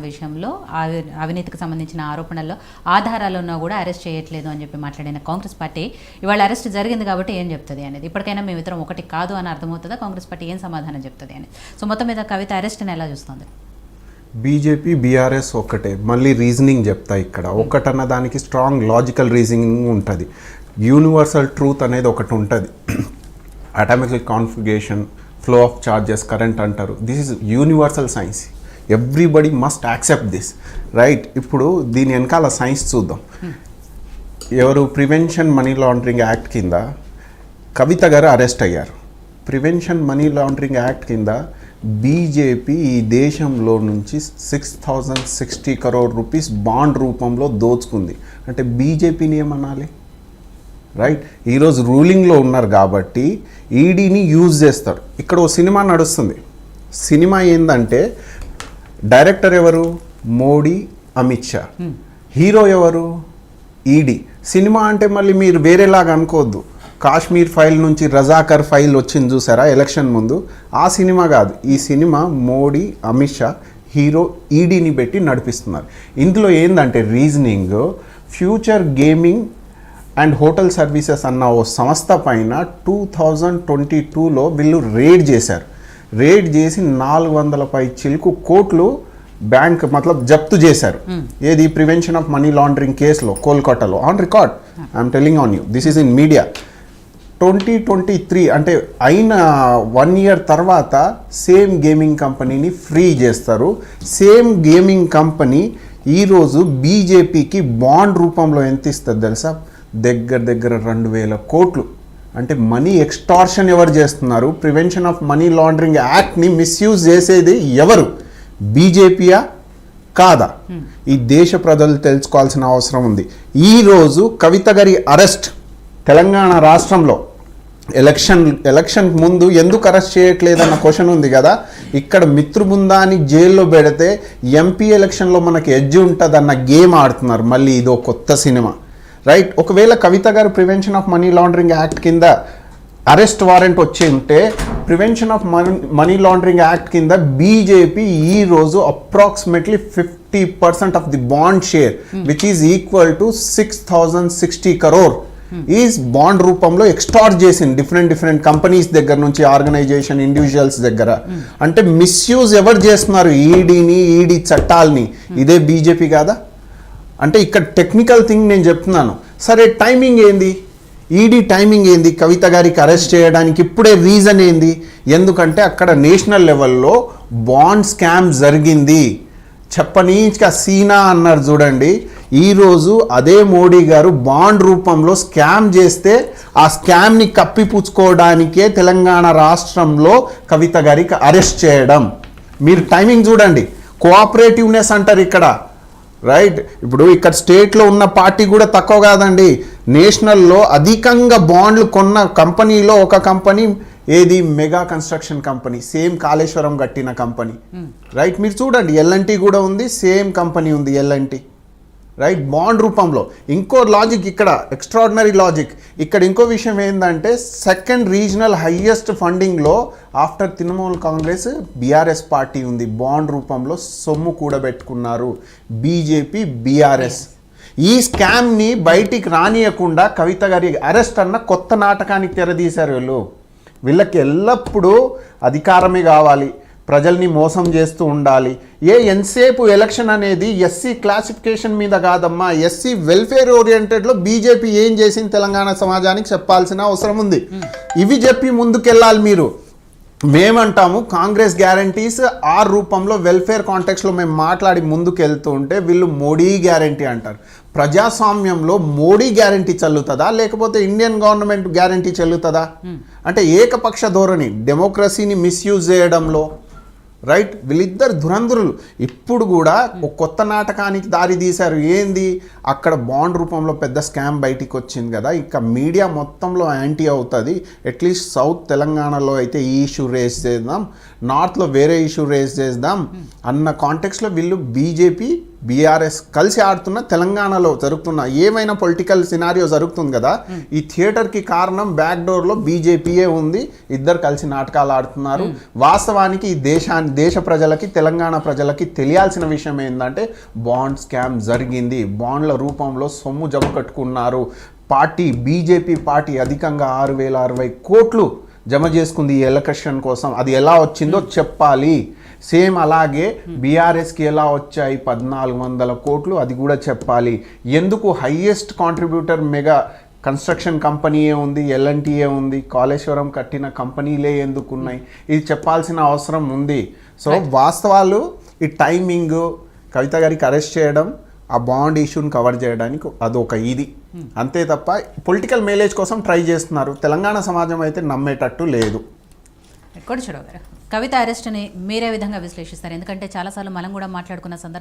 విషయంలో అవినీతికి సంబంధించిన ఆరోపణల్లో ఆధారాలు ఉన్నా కూడా అరెస్ట్ చేయట్లేదు అని చెప్పి మాట్లాడిన కాంగ్రెస్ పార్టీ ఇవాళ అరెస్ట్ జరిగింది కాబట్టి ఏం చెప్తుంది అనేది, ఇప్పటికైనా మేమిద్దరం ఒకటి కాదు అని అర్థమవుతుందా, కాంగ్రెస్ పార్టీ ఏం సమాధానం చెప్తుంది అనేది. సో మొత్తం మీద కవిత అరెస్ట్ని ఎలా చూస్తుంది? బీజేపీ బీఆర్ఎస్ ఒక్కటే, మళ్ళీ రీజనింగ్ చెప్తా. ఇక్కడ ఒక్కటన్న దానికి స్ట్రాంగ్ లాజికల్ రీజనింగ్ ఉంటుంది. యూనివర్సల్ ట్రూత్ అనేది ఒకటి ఉంటుంది. Atomic configuration, flow of charges, current అంటారు. This is universal science. Everybody must accept this, right? ఇప్పుడు దీని వెనకాల సైన్స్ చూద్దాం. ఎవరు ప్రివెన్షన్ మనీ లాండరింగ్ యాక్ట్ కింద కవిత గారు అరెస్ట్ అయ్యారు. ప్రివెన్షన్ మనీ లాండరింగ్ యాక్ట్ కింద బీజేపీ ఈ దేశంలో నుంచి 6060 crore రూపీస్ బాండ్ రూపంలో దోచుకుంది. అంటే బీజేపీని ఏమనాలి, రైట్? ఈరోజు రూలింగ్లో ఉన్నారు కాబట్టి ఈడీని యూజ్ చేస్తారు. ఇక్కడ ఓ సినిమా నడుస్తుంది. సినిమా ఏంటంటే డైరెక్టర్ ఎవరు? మోడీ, అమిత్ షా. హీరో ఎవరు? ఈడీ. సినిమా అంటే మళ్ళీ మీరు వేరేలాగా అనుకోవద్దు. కాశ్మీర్ ఫైల్ నుంచి రజాకర్ ఫైల్ వచ్చింది చూసారా ఎలక్షన్ ముందు, ఆ సినిమా కాదు. ఈ సినిమా మోడీ, అమిత్ షా హీరో ఈడీని పెట్టి నడిపిస్తున్నారు. ఇందులో ఏంటంటే reasoning, future gaming and hotel services అన్న ఓ సంస్థ పైన 2022లో వీళ్ళు రేడ్ చేశారు. రేడ్ చేసి 400 కోట్లు బ్యాంక్ జప్తు చేశారు. ఏది? ప్రివెన్షన్ ఆఫ్ మనీ లాండరింగ్ కేసులో కోల్కతాలో, on record. I'm telling on you, this is in media. 2023 అంటే అయిన 1 year తర్వాత సేమ్ గేమింగ్ కంపెనీని ఫ్రీ చేస్తారు. సేమ్ గేమింగ్ కంపెనీ ఈరోజు బీజేపీకి బాండ్ రూపంలో ఎంత ఇస్తుంది తెలుసా? దగ్గర 2000 కోట్లు. అంటే మనీ ఎక్స్టార్షన్ ఎవరు చేస్తున్నారు? ప్రివెన్షన్ ఆఫ్ మనీ లాండరింగ్ యాక్ట్ని మిస్యూజ్ చేసేది ఎవరు? బీజేపీయా కాదా? ఈ దేశ ప్రజలు తెలుసుకోవాల్సిన అవసరం ఉంది. ఈరోజు కవిత గారి అరెస్ట్ తెలంగాణ రాష్ట్రంలో ఎలక్షన్ ముందు ఎందుకు అరెస్ట్ చేయట్లేదన్న క్వశ్చన్ ఉంది కదా. ఇక్కడ మిత్రుబృందాన్ని జైల్లో పెడితే ఎంపీ ఎలక్షన్లో మనకి ఎడ్జ్ ఉంటుందన్న గేమ్ ఆడుతున్నారు. మళ్ళీ ఇదో కొత్త సినిమా, రైట్? ఒకవేళ కవిత గారు prevention of money laundering act కింద అరెస్ట్ వారెంట్ వచ్చి ఉంటే, prevention of money laundering act కింద బీజేపీ ఈరోజు approximately 50% of the bond share which is equal to 6060 crore is bond రూపంలో ఎక్స్టార్ట్ చేసింది డిఫరెంట్ కంపెనీస్ దగ్గర నుంచి, ఆర్గనైజేషన్, ఇండివిజువల్స్ దగ్గర. అంటే మిస్యూజ్ ఎవరు చేస్తున్నారు? ఈడీ చట్టాలని. ఇదే బీజేపీ కాదా? అంటే ఇక్కడ టెక్నికల్ థింగ్ నేను చెప్తున్నాను. సరే, టైమింగ్ ఏంది? ఈడీ టైమింగ్ ఏంది కవిత గారికి అరెస్ట్ చేయడానికి? ఇప్పుడే రీజన్ ఏంది? ఎందుకంటే అక్కడ నేషనల్ లెవెల్లో బాండ్ స్కామ్ జరిగింది. చెప్పనీక సీనా అన్నారు చూడండి. ఈరోజు అదే మోడీ గారు బాండ్ రూపంలో స్కామ్ చేస్తే ఆ స్కామ్ని కప్పిపుచ్చుకోవడానికే తెలంగాణ రాష్ట్రంలో కవిత గారికి అరెస్ట్ చేయడం. మీరు టైమింగ్ చూడండి. కోఆపరేటివ్నెస్ అంటారు ఇక్కడ, రైట్? ఇప్పుడు ఇక్కడ స్టేట్లో ఉన్న పార్టీ కూడా తక్కువ కాదండి. నేషనల్లో అధికంగా బాండ్లు కొన్న కంపెనీలో ఒక కంపెనీ ఏది? Mega construction company, same Kaleshwaram కట్టిన కంపెనీ, రైట్? మీరు చూడండి, ఎల్ఎన్టీ కూడా ఉంది, సేమ్ కంపెనీ ఉంది ఎల్ఎన్టీ, రైట్? బాండ్ రూపంలో. ఇంకో లాజిక్ ఇక్కడ, ఎక్స్ట్రాడినరీ లాజిక్ ఇక్కడ. ఇంకో విషయం ఏంటంటే, సెకండ్ రీజనల్ హైయెస్ట్ ఫండింగ్లో ఆఫ్టర్ తృణమూల్ కాంగ్రెస్ బీఆర్ఎస్ పార్టీ ఉంది. బాండ్ రూపంలో సొమ్ము కూడబెట్టుకున్నారు బీజేపీ, బీఆర్ఎస్. ఈ స్కామ్ని బయటికి రానియకుండా కవిత గారి అరెస్ట్ అన్న కొత్త నాటకానికి తెరదీశారు వీళ్ళు. వీళ్ళకి ఎల్లప్పుడూ అధికారమే కావాలి, ప్రజల్ని మోసం చేస్తూ ఉండాలి. ఎంతసేపు ఎలక్షన్ అనేది ఎస్సీ క్లాసిఫికేషన్ మీద కాదమ్మా, ఎస్సీ వెల్ఫేర్ ఓరియంటెడ్లో బీజేపీ ఏం చేసింది తెలంగాణ సమాజానికి చెప్పాల్సిన అవసరం ఉంది. ఇవి చెప్పి ముందుకెళ్ళాలి మీరు. మేమంటాము కాంగ్రెస్ గ్యారంటీస్ ఆ రూపంలో వెల్ఫేర్ కాంటెక్స్లో మేము మాట్లాడి ముందుకు వెళ్తూ ఉంటే వీళ్ళు మోడీ గ్యారంటీ అంటారు. ప్రజాస్వామ్యంలో మోడీ గ్యారంటీ చెల్లుతుందా, లేకపోతే ఇండియన్ గవర్నమెంట్ గ్యారంటీ చెల్లుతుందా? అంటే ఏకపక్ష ధోరణి, డెమోక్రసీని మిస్యూజ్ చేయడంలో, రైట్? వీళ్ళిద్దరు ధురంధరులు. ఇప్పుడు కూడా ఒక కొత్త నాటకానికి దారి తీశారు. ఏంది? అక్కడ బాండ్ రూపంలో పెద్ద స్కామ్ బయటికి వచ్చింది కదా, ఇంకా మీడియా మొత్తంలో యాంటీ అవుతుంది. అట్లీస్ట్ సౌత్ తెలంగాణలో అయితే ఈ ఇష్యూ రేస్ చేద్దాం, నార్త్లో వేరే ఇష్యూ రేస్ చేద్దాం అన్న కాంటెక్స్లో వీళ్ళు బీజేపీ బీఆర్ఎస్ కలిసి ఆడుతున్న తెలంగాణలో జరుగుతున్న ఏమైనా పొలిటికల్ సినారియో జరుగుతుంది కదా, ఈ థియేటర్కి కారణం బ్యాక్ డోర్లో బీజేపీయే ఉంది. ఇద్దరు కలిసి నాటకాలు ఆడుతున్నారు. వాస్తవానికి ఈ దేశ ప్రజలకి, తెలంగాణ ప్రజలకి తెలియాల్సిన విషయం ఏంటంటే బాండ్ స్కామ్ జరిగింది. బాండ్ల రూపంలో సొమ్ము జమ కట్టుకున్నారు. బీజేపీ పార్టీ అధికంగా 6,060 కోట్లు జమ చేసుకుంది ఈ ఎలక్షన్ కోసం. అది ఎలా వచ్చిందో చెప్పాలి. సేమ్ అలాగే బీఆర్ఎస్కి ఎలా వచ్చాయి 1,400 కోట్లు, అది కూడా చెప్పాలి. ఎందుకు హైయెస్ట్ కాంట్రిబ్యూటర్ మెగా కన్స్ట్రక్షన్ కంపెనీయే ఉంది, ఎల్ఎన్టీఏ ఉంది, కాళేశ్వరం కట్టిన కంపెనీలే ఎందుకు ఉన్నాయి, ఇది చెప్పాల్సిన అవసరం ఉంది. సో వాస్తవాలు, ఈ టైమింగ్, కవిత గారికి అరెస్ట్ చేయడం, ఆ బాండ్ ఇష్యూని కవర్ చేయడానికి అదొక ఇది అంతే తప్ప పొలిటికల్ మైలేజ్ కోసం ట్రై చేస్తున్నారు. తెలంగాణ సమాజం అయితే నమ్మేటట్టు లేదు. కోటేశ్వరరావు గారు, కవిత అరెస్ట్ని మీరే విధంగా విశ్లేషిస్తారు? ఎందుకంటే చాలాసార్లు మనం కూడా మాట్లాడుకున్న సందర్భం